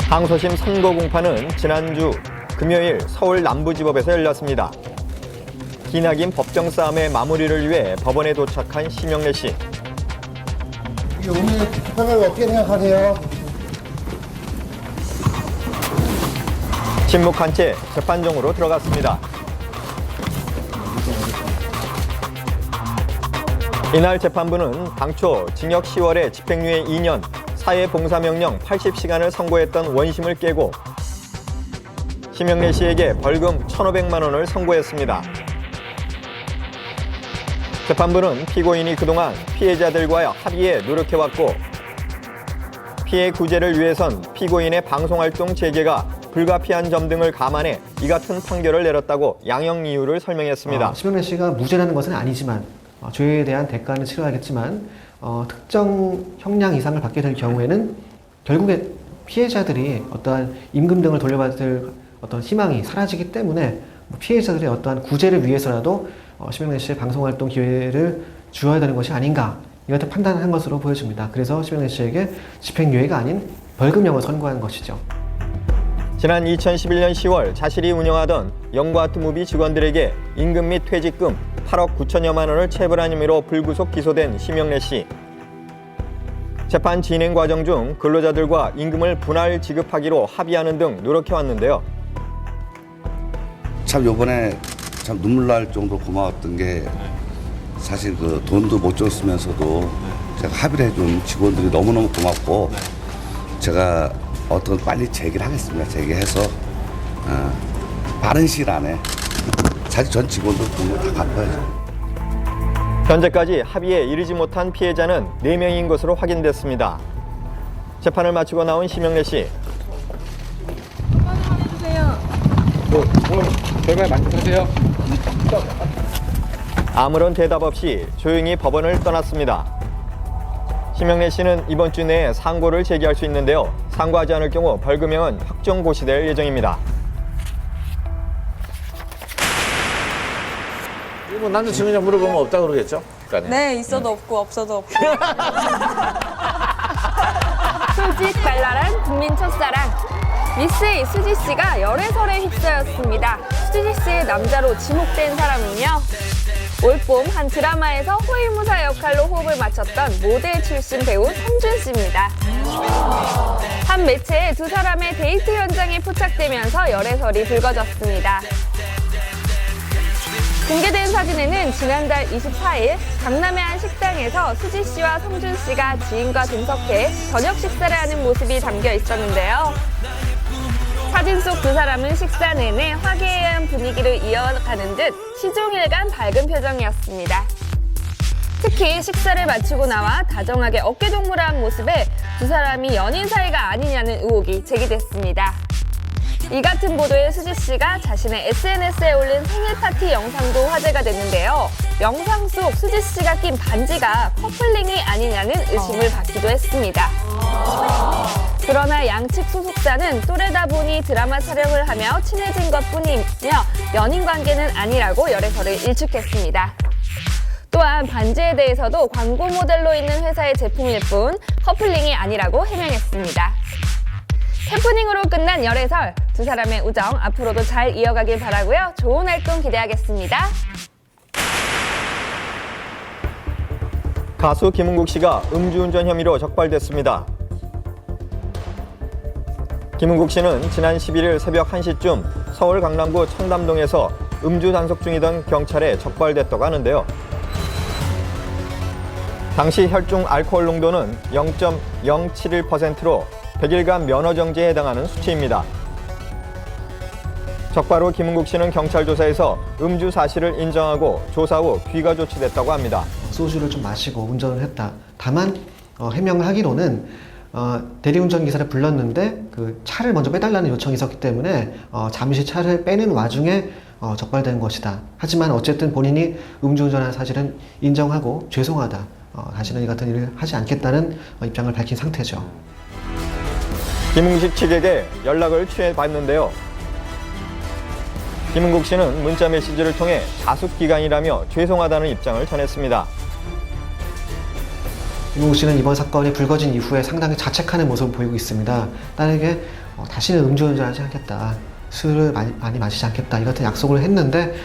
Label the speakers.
Speaker 1: 항소심 선고 공판은 지난주 금요일 서울 남부지법에서 열렸습니다. 기나긴 법정 싸움의 마무리를 위해 법원에 도착한 심영래 씨.
Speaker 2: 오늘 재판을 어떻게 생각하세요?
Speaker 1: 침묵한 채 재판정으로 들어갔습니다. 이날 재판부는 당초 징역 10월에 집행유예 2년, 사회봉사명령 80시간을 선고했던 원심을 깨고 심영래 씨에게 벌금 1,500만 원을 선고했습니다. 재판부는 피고인이 그동안 피해자들과의 합의에 노력해왔고 피해 구제를 위해선 피고인의 방송활동 재개가 불가피한 점 등을 감안해 이 같은 판결을 내렸다고 양형 이유를 설명했습니다.
Speaker 3: 심영래 씨가 무죄라는 것은 아니지만 죄에 대한 대가는 치러야겠지만 특정 형량 이상을 받게 될 경우에는 결국에 피해자들이 어떠한 임금 등을 돌려받을 어떤 희망이 사라지기 때문에 피해자들의 어떠한 구제를 위해서라도 심영래 씨의 방송활동 기회를 주어야 되는 것이 아닌가 이 같은 판단을 한 것으로 보여집니다. 그래서 심영래 씨에게 집행유예가 아닌 벌금형을 선고한 것이죠.
Speaker 1: 지난 2011년 10월 자신이 운영하던 영구아트무비 직원들에게 임금 및 퇴직금 8억 9천여만 원을 체불한 혐의로 불구속 기소된 심영래 씨. 재판 진행 과정 중 근로자들과 임금을 분할 지급하기로 합의하는 등 노력해왔는데요.
Speaker 4: 참 요번에 참 눈물 날 정도로 고마웠던 게 사실 그 돈도 못 줬으면서도 제가 합의를 해준 직원들이 너무너무 고맙고 제가 어떤 빨리 제기를 하겠습니다. 제기해서 빠른 시일 안에 사실 전 직원들 돈을 다 갚아야죠.
Speaker 1: 현재까지 합의에 이르지 못한 피해자는 4명인 것으로 확인됐습니다. 재판을 마치고 나온 심영래 씨.
Speaker 5: 오늘 결과에 만족하세요?
Speaker 1: 아무런 대답 없이 조용히 법원을 떠났습니다. 심영래 씨는 이번 주 내에 상고를 제기할 수 있는데요. 상고하지 않을 경우 벌금형은 확정 고시될 예정입니다.
Speaker 5: 뭐 남자친구냐 물어보면 없다 그러겠죠? 그러니까
Speaker 6: 네, 있어도 없고 없어도 없고.
Speaker 7: 솔직 발랄한 국민 첫사랑 미스 수지 씨가 열애설에 휩싸였습니다. 수지 씨의 남자로 지목된 사람은요. 올봄 한 드라마에서 호위무사 역할로 호흡을 맞췄던 모델 출신 배우 성준 씨입니다. 한 매체에 두 사람의 데이트 현장이 포착되면서 열애설이 불거졌습니다. 공개된 사진에는 지난달 24일 강남의 한 식당에서 수지 씨와 성준 씨가 지인과 동석해 저녁 식사를 하는 모습이 담겨 있었는데요. 사진 속 두 사람은 식사 내내 화기애애한 분위기를 이어가는 듯 시종일관 밝은 표정이었습니다. 특히 식사를 마치고 나와 다정하게 어깨동무를 모습에 두 사람이 연인 사이가 아니냐는 의혹이 제기됐습니다. 이 같은 보도에 수지 씨가 자신의 SNS에 올린 생일 파티 영상도 화제가 됐는데요. 영상 속 수지 씨가 낀 반지가 커플링이 아니냐는 의심을 받기도 했습니다. 그러나 양측 소속사는 또래다 보니 드라마 촬영을 하며 친해진 것뿐이며 연인 관계는 아니라고 열애설을 일축했습니다. 또한 반지에 대해서도 광고 모델로 있는 회사의 제품일 뿐 커플링이 아니라고 해명했습니다. 해프닝으로 끝난 열애설, 두 사람의 우정 앞으로도 잘 이어가길 바라고요. 좋은 활동 기대하겠습니다.
Speaker 1: 가수 김은국 씨가 음주운전 혐의로 적발됐습니다. 김은국 씨는 지난 11일 새벽 1시쯤 서울 강남구 청담동에서 음주 단속 중이던 경찰에 적발됐다고 하는데요. 당시 혈중 알코올 농도는 0.071%로 100일간 면허 정지에 해당하는 수치입니다. 적발 후 김은국 씨는 경찰 조사에서 음주 사실을 인정하고 조사 후 귀가 조치됐다고 합니다.
Speaker 3: 소주를 좀 마시고 운전을 했다. 다만 해명을 하기로는 대리운전 기사를 불렀는데 그 차를 먼저 빼달라는 요청이 있었기 때문에 잠시 차를 빼는 와중에 적발된 것이다. 하지만 어쨌든 본인이 음주운전한 사실은 인정하고 죄송하다. 다시는 이 같은 일을 하지 않겠다는 입장을 밝힌 상태죠.
Speaker 1: 김은국 측에게 연락을 취해봤는데요. 김은국 씨는 문자 메시지를 통해 자숙기간이라며 죄송하다는 입장을 전했습니다.
Speaker 3: 김은국 씨는 이번 사건이 불거진 이후에 상당히 자책하는 모습을 보이고 있습니다. 딸에게 다시는 음주운전하지 않겠다, 술을 많이 마시지 않겠다, 이 같은 약속을 했는데